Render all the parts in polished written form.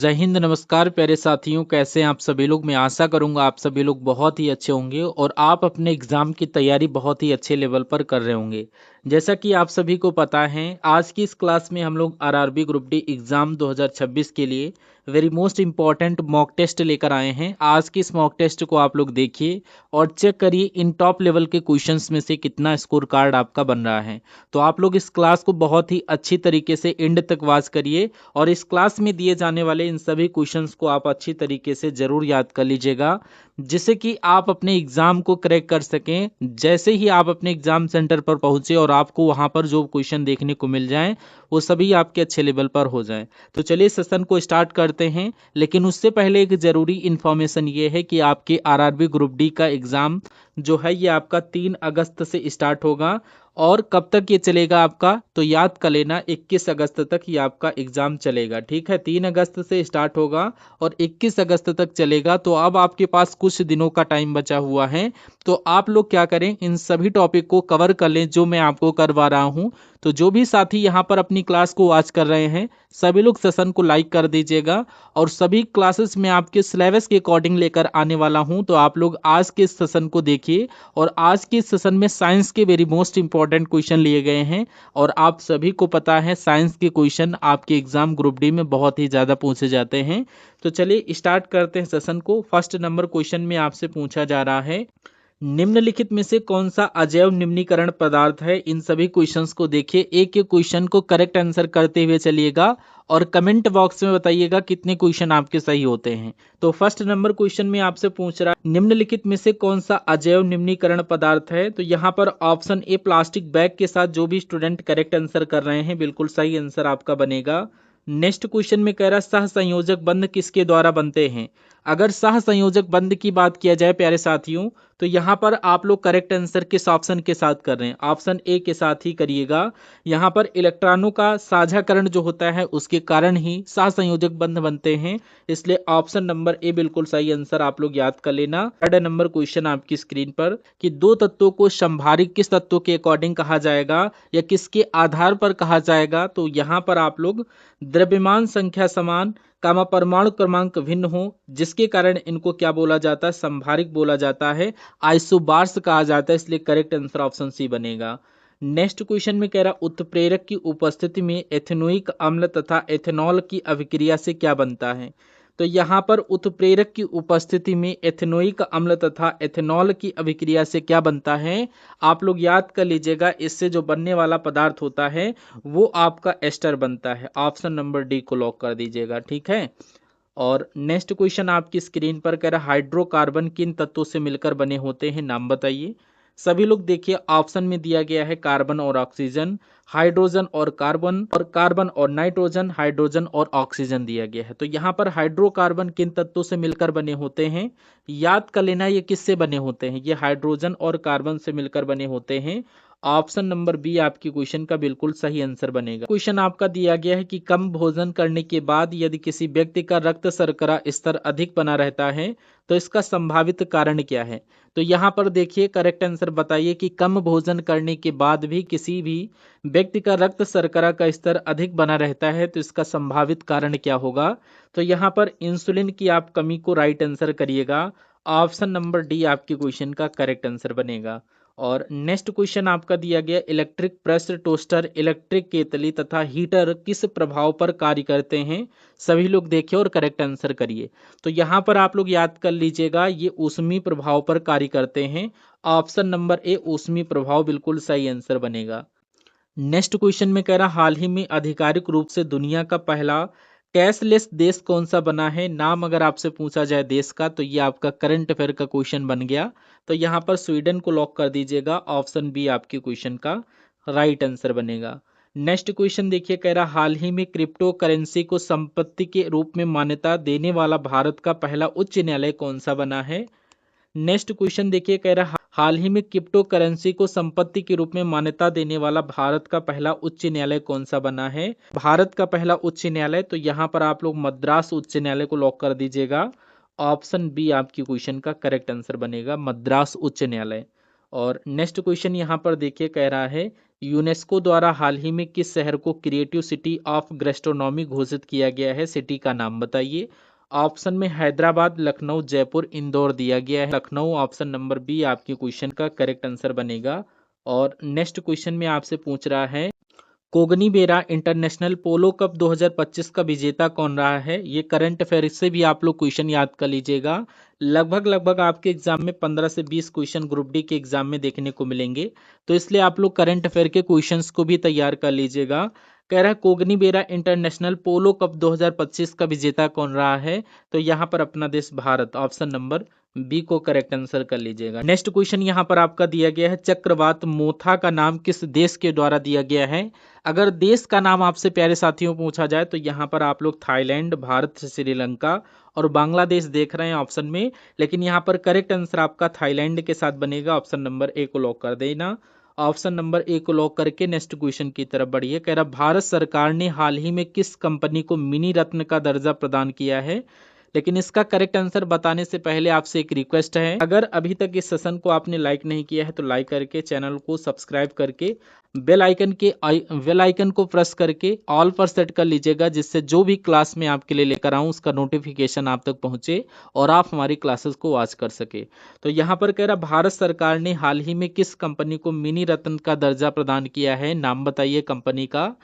जय हिंद, नमस्कार प्यारे साथियों। कैसे हैं आप सभी लोग। मैं आशा करूंगा आप सभी लोग बहुत ही अच्छे होंगे और आप अपने एग्जाम की तैयारी बहुत ही अच्छे लेवल पर कर रहे होंगे। जैसा कि आप सभी को पता है, आज की इस क्लास में हम लोग आरआरबी ग्रुप डी एग्जाम 2026 के लिए very most important mock test लेकर आए हैं। आज की इस मॉक टेस्ट को आप लोग देखिए और चेक करिए इन टॉप लेवल के क्वेश्चंस में से कितना स्कोर कार्ड आपका बन रहा है। तो आप लोग इस क्लास को बहुत ही अच्छी तरीके से एंड तक वॉच करिए और इस क्लास में दिए जाने वाले इन सभी क्वेश्चंस को आप अच्छी तरीके से जरूर याद कर लीजिएगा, जिससे कि आप अपने एग्जाम को क्रैक कर सकें। जैसे ही आप अपने एग्जाम सेंटर पर पहुंचे और आपको वहां पर जो क्वेश्चन देखने को मिल जाएं, वो सभी आपके अच्छे लेवल पर हो जाएं। तो चलिए सेशन को स्टार्ट करते हैं, लेकिन उससे पहले एक जरूरी इंफॉर्मेशन ये है कि आपके आरआरबी ग्रुप डी का एग्जाम जो है ये आपका 3 अगस्त से स्टार्ट होगा। और कब तक ये चलेगा आपका, तो याद कर लेना 21 अगस्त तक ये आपका एग्जाम चलेगा। ठीक है, 3 अगस्त से स्टार्ट होगा और 21 अगस्त तक चलेगा। तो अब आपके पास कुछ दिनों का टाइम बचा हुआ है, तो आप लोग क्या करें, इन सभी टॉपिक को कवर कर लें जो मैं आपको करवा रहा हूं। तो जो भी साथी यहाँ पर अपनी क्लास को वॉच कर रहे हैं, सभी लोग सेशन को लाइक कर दीजिएगा। और सभी क्लासेस में आपके सिलेबस के अकॉर्डिंग लेकर आने वाला हूं, तो आप लोग आज के सेशन को देखिए। और आज के सेशन में साइंस के वेरी मोस्ट इंपॉर्टेंट क्वेश्चन लिए गए हैं और आप सभी को पता है साइंस के क्वेश्चन आपके एग्जाम ग्रुप डी में बहुत ही ज़्यादा पूछे जाते हैं। तो चलिए स्टार्ट करते हैं सेशन को। फर्स्ट नंबर क्वेश्चन में आपसे पूछा जा रहा है, निम्नलिखित में से कौन सा अजैव निम्नीकरण पदार्थ है। इन सभी क्वेश्चंस को देखिए, एक एक क्वेश्चन को करेक्ट आंसर करते हुए चलिएगा और कमेंट बॉक्स में बताइएगा कितने क्वेश्चन आपके सही होते हैं। तो फर्स्ट नंबर क्वेश्चन में आपसे पूछ रहा है, निम्नलिखित में से कौन सा अजैव निम्नीकरण पदार्थ है। तो यहाँ पर ऑप्शन ए प्लास्टिक बैग के साथ जो भी स्टूडेंट करेक्ट आंसर कर रहे हैं, बिल्कुल सही आंसर आपका बनेगा। नेक्स्ट क्वेश्चन में कह रहा है, सह संयोजक बंध किसके द्वारा बनते हैं। अगर सह संयोजक बंध की बात किया जाए प्यारे साथियों, तो यहाँ पर आप लोग करेक्ट आंसर किस ऑप्शन के साथ कर रहे हैं, ऑप्शन ए के साथ ही करिएगा। यहाँ पर इलेक्ट्रॉनों का साझाकरण जो होता है उसके कारण ही सहसंयोजक बंध बनते हैं, इसलिए ऑप्शन नंबर ए बिल्कुल सही आंसर आप लोग याद कर लेना। थर्ड नंबर क्वेश्चन आपकी स्क्रीन पर कि दो तत्वों को समभारिक किस तत्व के अकॉर्डिंग कहा जाएगा या किसके आधार पर कहा जाएगा। तो यहाँ पर आप लोग द्रव्यमान संख्या समान कामा परमाणु क्रमांक भिन्न हो, जिसके कारण इनको क्या बोला जाता है, संभारिक बोला जाता है, आइसोबार्स कहा जाता है, इसलिए करेक्ट आंसर ऑप्शन सी बनेगा। नेक्स्ट क्वेश्चन में कह रहा उत्प्रेरक की उपस्थिति में एथेनोइक अम्ल तथा एथेनॉल की अभिक्रिया से क्या बनता है। तो यहाँ पर उत्प्रेरक की उपस्थिति में एथेनोइक अम्ल तथा एथेनॉल की अभिक्रिया से क्या बनता है, आप लोग याद कर लीजिएगा। इससे जो बनने वाला पदार्थ होता है वो आपका एस्टर बनता है। ऑप्शन नंबर डी को लॉक कर दीजिएगा। ठीक है, और नेक्स्ट क्वेश्चन आपकी स्क्रीन पर कह रहा है, हाइड्रोकार्बन किन तत्वों से मिलकर बने होते हैं, नाम बताइए। सभी लोग देखिए, ऑप्शन में दिया गया है कार्बन और ऑक्सीजन, हाइड्रोजन और कार्बन और नाइट्रोजन, हाइड्रोजन और ऑक्सीजन दिया गया है। तो यहाँ पर हाइड्रोकार्बन किन तत्वों से मिलकर बने होते हैं, याद कर लेना ये किससे बने होते हैं, ये हाइड्रोजन और कार्बन से मिलकर बने होते हैं। ऑप्शन नंबर बी आपकी क्वेश्चन का बिल्कुल सही आंसर बनेगा। क्वेश्चन आपका दिया गया है कि कम भोजन करने के बाद यदि किसी व्यक्ति का रक्त शर्करा स्तर अधिक बना रहता है तो इसका संभावित कारण क्या है। तो यहाँ पर देखिए, करेक्ट आंसर बताइए कि कम भोजन करने के बाद भी किसी भी व्यक्ति का रक्त शर्करा का स्तर अधिक बना रहता है, तो इसका संभावित कारण क्या होगा। तो यहाँ पर इंसुलिन की आप कमी को राइट आंसर करिएगा। ऑप्शन नंबर डी आपके क्वेश्चन का करेक्ट आंसर बनेगा। और नेक्स्ट क्वेश्चन आपका दिया गया, इलेक्ट्रिक प्रेस, टोस्टर, इलेक्ट्रिक केतली तथा हीटर किस प्रभाव पर कार्य करते हैं। सभी लोग देखिए और करेक्ट आंसर करिए। तो यहाँ पर आप लोग याद कर लीजिएगा, ये ऊष्मी प्रभाव पर कार्य करते हैं। ऑप्शन नंबर ए ऊष्मी प्रभाव बिल्कुल सही आंसर बनेगा। नेक्स्ट क्वेश्चन में कह रहा, हाल ही में आधिकारिक रूप से दुनिया का पहला कैशलेस देश कौन सा बना है। नाम अगर आपसे पूछा जाए देश का, तो ये आपका करंट अफेयर का क्वेश्चन बन गया। तो यहाँ पर स्वीडन को लॉक कर दीजिएगा। ऑप्शन बी आपके क्वेश्चन का राइट आंसर बनेगा। नेक्स्ट क्वेश्चन देखिए, कह रहा हाल ही में क्रिप्टो करेंसी को संपत्ति के रूप में मान्यता देने वाला भारत का पहला उच्च न्यायालय कौन सा बना है। नेक्स्ट क्वेश्चन देखिए, कह रहा हाल ही में क्रिप्टो करेंसी को संपत्ति के रूप में मान्यता देने वाला भारत का पहला उच्च न्यायालय कौन सा बना है। भारत का पहला उच्च न्यायालय, तो यहाँ पर आप लोग मद्रास उच्च न्यायालय को लॉक कर दीजिएगा। ऑप्शन बी आपकी क्वेश्चन का करेक्ट आंसर बनेगा, मद्रास उच्च न्यायालय। और नेक्स्ट क्वेश्चन यहाँ पर देखिए, कह रहा है यूनेस्को द्वारा हाल ही में किस शहर को क्रिएटिव सिटी ऑफ गैस्ट्रोनॉमी घोषित किया गया है? सिटी का नाम बताइए। ऑप्शन में हैदराबाद, लखनऊ, जयपुर, इंदौर दिया गया है। लखनऊ ऑप्शन नंबर बी आपके क्वेश्चन का करेक्ट आंसर बनेगा। और नेक्स्ट क्वेश्चन में आपसे पूछ रहा है, कोगनी बेरा इंटरनेशनल पोलो कप 2025 का विजेता कौन रहा है? ये करंट अफेयर से भी आप लोग क्वेश्चन याद कर लीजिएगा। लगभग आपके एग्जाम में 15 से 20 क्वेश्चन ग्रुप डी के एग्जाम में देखने को मिलेंगे, तो इसलिए आप लोग करंट अफेयर के क्वेश्चंस को भी तैयार कर लीजिएगा। कह रहा है कोगनी बेरा इंटरनेशनल पोलो कप 2025 का विजेता कौन रहा है? तो यहाँ पर अपना देश भारत, ऑप्शन नंबर बी को करेक्ट आंसर कर लीजिएगा। नेक्स्ट क्वेश्चन यहाँ पर आपका दिया गया है, चक्रवात मोथा का नाम किस देश के द्वारा दिया गया है? अगर देश का नाम आपसे प्यारे साथियों पूछा जाए तो यहाँ पर आप लोग थाईलैंड, भारत, श्रीलंका और बांग्लादेश देख रहे हैं ऑप्शन में, लेकिन यहाँ पर करेक्ट आंसर आपका थाईलैंड के साथ बनेगा। ऑप्शन नंबर ए को लॉक कर देना। ऑप्शन नंबर ए को लॉक करके नेक्स्ट क्वेश्चन की तरफ बढ़िए। कह रहा भारत सरकार ने हाल ही में किस कंपनी को मिनी रत्न का दर्जा प्रदान किया है? लेकिन इसका करेक्ट आंसर बताने से पहले आपसे एक रिक्वेस्ट है, अगर अभी तक इस सेशन को आपने लाइक नहीं किया है तो लाइक करके चैनल को सब्सक्राइब करके बेल आइकन को प्रेस करके ऑल पर सेट कर लीजिएगा, जिससे जो भी क्लास में आपके लिए लेकर आऊं उसका नोटिफिकेशन आप तक पहुंचे और आप हमारी क्लासेस को वॉच कर सके। तो यहाँ पर कह रहा भारत सरकार ने हाल ही में किस कंपनी को मिनी रत्न का दर्जा प्रदान किया है? नाम बताइए कंपनी का।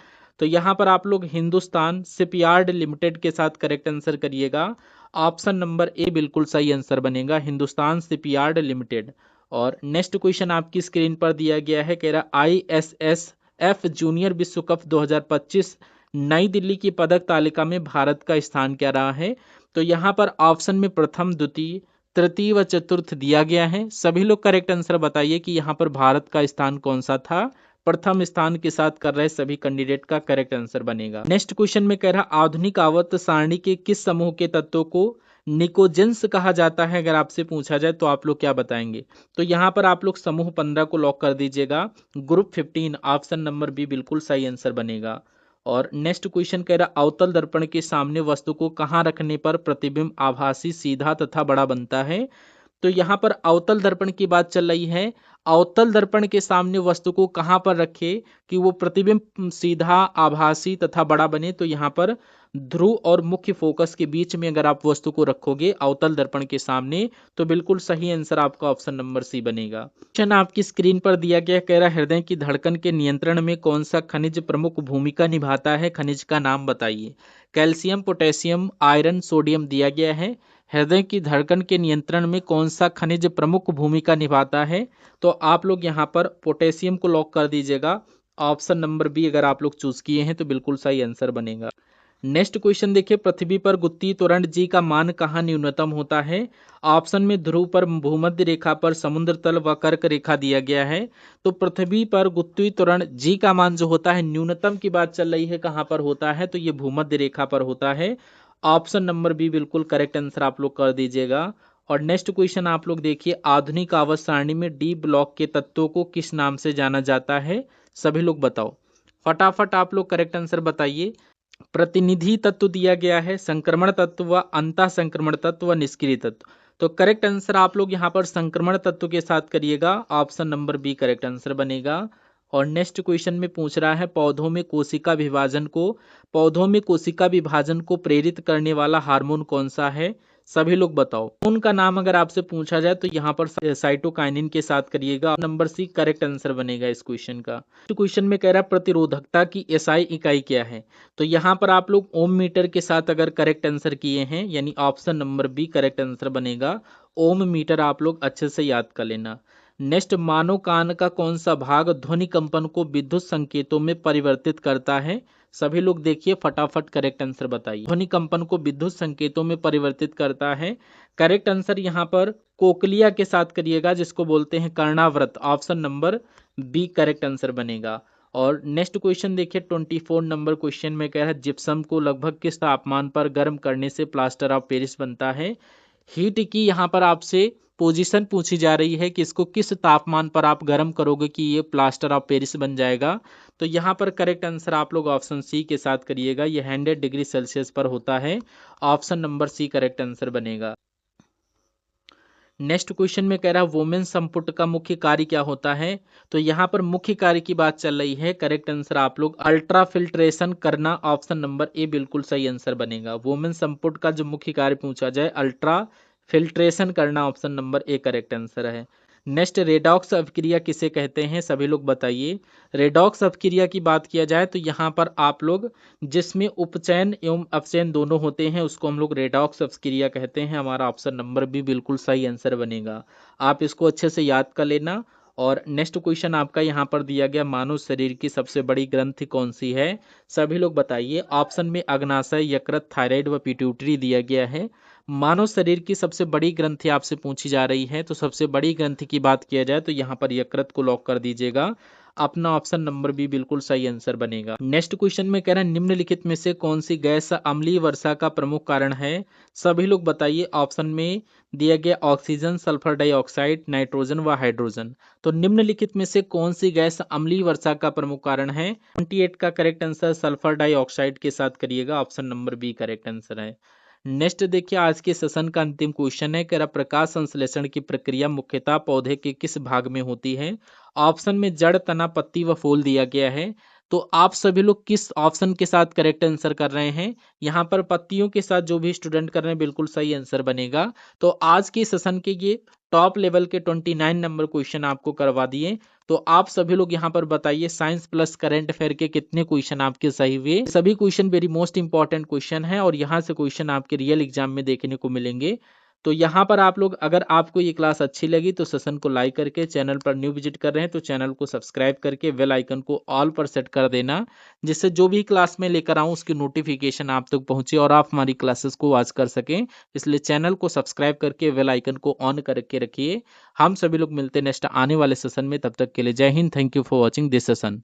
तो यहाँ पर आप लोग हिंदुस्तान शिपयार्ड लिमिटेड के साथ करेक्ट आंसर करिएगा। ऑप्शन नंबर ए बिल्कुल सही आंसर बनेगा, हिंदुस्तान शिपयार्ड लिमिटेड। और नेक्स्ट क्वेश्चन आपकी स्क्रीन पर दिया गया है, कह रहा ISSF जूनियर विश्व कप 2025 नई दिल्ली की पदक तालिका में भारत का स्थान क्या रहा है? तो यहाँ पर ऑप्शन में प्रथम, द्वितीय, तृतीय व चतुर्थ दिया गया है। सभी लोग करेक्ट आंसर बताइए कि यहाँ पर भारत का स्थान कौन सा था। प्रथम स्थान के साथ कर रहे सभी कैंडिडेट का करेक्ट आंसर बनेगा। नेक्स्ट क्वेश्चन में कह रहा आधुनिक आवर्त सारणी के किस समूह के तत्वों को निकोजेंस कहा जाता है? अगर आपसे पूछा जाए तो आप लोग क्या बताएंगे? तो यहाँ पर आप लोग समूह 15 को लॉक कर दीजिएगा। ग्रुप 15 ऑप्शन नंबर बी बिल्कुल सही आंसर बनेगा। और नेक्स्ट क्वेश्चन कह रहा अवतल दर्पण के सामने वस्तु को कहाँ रखने पर प्रतिबिंब आभासी, सीधा तथा बड़ा बनता है? तो यहाँ पर अवतल दर्पण की बात चल रही है। अवतल दर्पण के सामने वस्तु को कहाँ पर रखे कि वो प्रतिबिंब सीधा, आभासी तथा बड़ा बने? तो यहाँ पर ध्रुव और मुख्य फोकस के बीच में अगर आप वस्तु को रखोगे अवतल दर्पण के सामने, तो बिल्कुल सही आंसर आपका ऑप्शन नंबर सी बनेगा। क्वेश्चन आपकी स्क्रीन पर दिया गया, कह रहा हृदय की धड़कन के नियंत्रण में कौन सा खनिज प्रमुख भूमिका निभाता है? खनिज का नाम बताइए। कैल्शियम, पोटेशियम, आयरन, सोडियम दिया गया है। हृदय की धड़कन के नियंत्रण में कौन सा खनिज प्रमुख भूमिका निभाता है? तो आप लोग यहाँ पर पोटेशियम को लॉक कर दीजिएगा। ऑप्शन नंबर बी अगर आप लोग चूज किए हैं तो बिल्कुल सही आंसर बनेगा। नेक्स्ट क्वेश्चन देखिए, पृथ्वी पर गुत्ती त्वरण जी का मान कहाँ न्यूनतम होता है? ऑप्शन में ध्रुव पर, भूमध्य रेखा पर, समुद्र तल व कर्क रेखा दिया गया है। तो पृथ्वी पर गुत्ती त्वरण जी का मान जो होता है, न्यूनतम की बात चल रही है, कहाँ पर होता है? तो ये भूमध्य रेखा पर होता है। ऑप्शन नंबर बी बिल्कुल करेक्ट आंसर आप लोग कर दीजिएगा। और नेक्स्ट क्वेश्चन आप लोग देखिए, आधुनिक आवर्त सारणी में डी ब्लॉक के तत्वों को किस नाम से जाना जाता है? सभी लोग बताओ, फटाफट आप लोग करेक्ट आंसर बताइए। प्रतिनिधि तत्व दिया गया है, संक्रमण तत्व व अंतः संक्रमण तत्व व निष्क्रिय तत्व। तो करेक्ट आंसर आप लोग यहाँ पर संक्रमण तत्व के साथ करिएगा। Option number B correct answer बनेगा। और नेक्स्ट क्वेश्चन में पूछ रहा है, पौधों में कोशिका विभाजन को प्रेरित करने वाला हार्मोन कौन सा है? सभी लोग बताओ। उनका नाम अगर आपसे पूछा जाए तो यहाँ पर साइटोकाइनिन के साथ करिएगा। नंबर सी करेक्ट आंसर बनेगा इस क्वेश्चन का। क्वेश्चन में कह रहा है प्रतिरोधकता की एसआई इकाई क्या है? तो यहाँ पर आप लोग ओम मीटर के साथ अगर करेक्ट आंसर किए हैं, यानी option number B correct answer बनेगा। ओम मीटर आप लोग अच्छे से याद कर लेना। नेक्स्ट, मानव कान का कौन सा भाग ध्वनि कंपन को विद्युत संकेतों में परिवर्तित करता है? सभी लोग देखिए, फटाफट करेक्ट आंसर बताइए। ध्वनि कंपन को विद्युत संकेतों में परिवर्तित करता है। करेक्ट आंसर यहाँ पर कोक्लिया के साथ करिएगा, जिसको बोलते हैं कर्णावृत। Option number B correct answer बनेगा। और नेक्स्ट क्वेश्चन देखिए, 24 नंबर क्वेश्चन में कह रहा है, जिप्सम को लगभग किस तापमान पर गर्म करने से प्लास्टर ऑफ पेरिस बनता है? हीट की यहाँ पर आपसे पोजीशन पूछी जा रही है कि इसको किस तापमान पर आप गर्म करोगे कि ये प्लास्टर ऑफ पेरिस बन जाएगा। तो यहाँ पर करेक्ट आंसर आप लोग ऑप्शन सी के साथ करिएगा। ये 100 डिग्री सेल्सियस पर होता है। Option number C correct answer बनेगा। नेक्स्ट क्वेश्चन में कह रहा है वुमेन संपुट का मुख्य कार्य क्या होता है। तो यहाँ पर मुख्य कार्य की बात चल रही है। करेक्ट आंसर आप लोग अल्ट्रा फिल्ट्रेशन करना, ऑप्शन नंबर ए बिल्कुल सही आंसर बनेगा। वुमेन संपुट का जो मुख्य कार्य पूछा जाए अल्ट्रा फिल्ट्रेशन करना, option number A correct answer है। नेक्स्ट रेडॉक्स अभिक्रिया किसे कहते हैं, सभी लोग बताइए। रेडॉक्स अभिक्रिया की बात किया जाए तो यहाँ पर आप लोग जिसमें उपचयन एवं अपचयन दोनों होते हैं उसको हम लोग रेडॉक्स अभिक्रिया कहते हैं। हमारा ऑप्शन नंबर बी बिल्कुल सही आंसर बनेगा। आप इसको अच्छे से याद कर लेना। और नेक्स्ट क्वेश्चन आपका यहाँ पर दिया गया, मानव शरीर की सबसे बड़ी ग्रंथि कौन सी है, सभी लोग बताइए। ऑप्शन में अग्नाशय, यकृत, थायराइड व पिट्यूटरी दिया गया है। मानव शरीर की सबसे बड़ी ग्रंथि आपसे पूछी जा रही है, तो सबसे बड़ी ग्रंथि की बात किया जाए तो यहाँ पर यकृत को लॉक कर दीजिएगा। अपना ऑप्शन नंबर बी बिल्कुल सही आंसर बनेगा। नेक्स्ट क्वेश्चन में कह रहा है निम्नलिखित में से कौन सी गैस अम्लीय वर्षा का प्रमुख कारण है, सभी लोग बताइए। ऑप्शन में दिया गया ऑक्सीजन, सल्फर डाइऑक्साइड, नाइट्रोजन व हाइड्रोजन। तो निम्नलिखित में से कौन सी गैस अम्लीय वर्षा का प्रमुख कारण है। 28 का करेक्ट आंसर सल्फर डाइऑक्साइड के साथ करिएगा, option number B correct answer है। नेक्स्ट देखिए आज के सेशन का अंतिम क्वेश्चन है, कह रहा प्रकाश संश्लेषण की प्रक्रिया मुख्यतः पौधे के किस भाग में होती है। ऑप्शन में जड़, तना, पत्ती व फूल दिया गया है। तो आप सभी लोग किस ऑप्शन के साथ करेक्ट आंसर कर रहे हैं। यहाँ पर पत्तियों के साथ जो भी स्टूडेंट कर रहे हैं बिल्कुल सही आंसर बनेगा। तो आज के सेशन के ये टॉप लेवल के 29 नंबर क्वेश्चन आपको करवा दिए। तो आप सभी लोग यहाँ पर बताइए साइंस प्लस करंट अफेयर के कितने क्वेश्चन आपके सही हुए। सभी question very most important question है और यहाँ से क्वेश्चन आपके रियल एग्जाम में देखने को मिलेंगे। तो यहाँ पर आप लोग, अगर आपको ये क्लास अच्छी लगी तो सेशन को लाइक करके, चैनल पर न्यू विजिट कर रहे हैं तो चैनल को सब्सक्राइब करके बेल आइकन को ऑल पर सेट कर देना, जिससे जो भी क्लास में लेकर आऊँ उसकी नोटिफिकेशन आप तक पहुंचे और आप हमारी क्लासेस को वॉच कर सकें। इसलिए चैनल को सब्सक्राइब करके बेल आइकन को ऑन करके रखिए। हम सभी लोग मिलते हैं नेक्स्ट आने वाले सेशन में, तब तक के लिए जय Hind. Thank you for watching this session.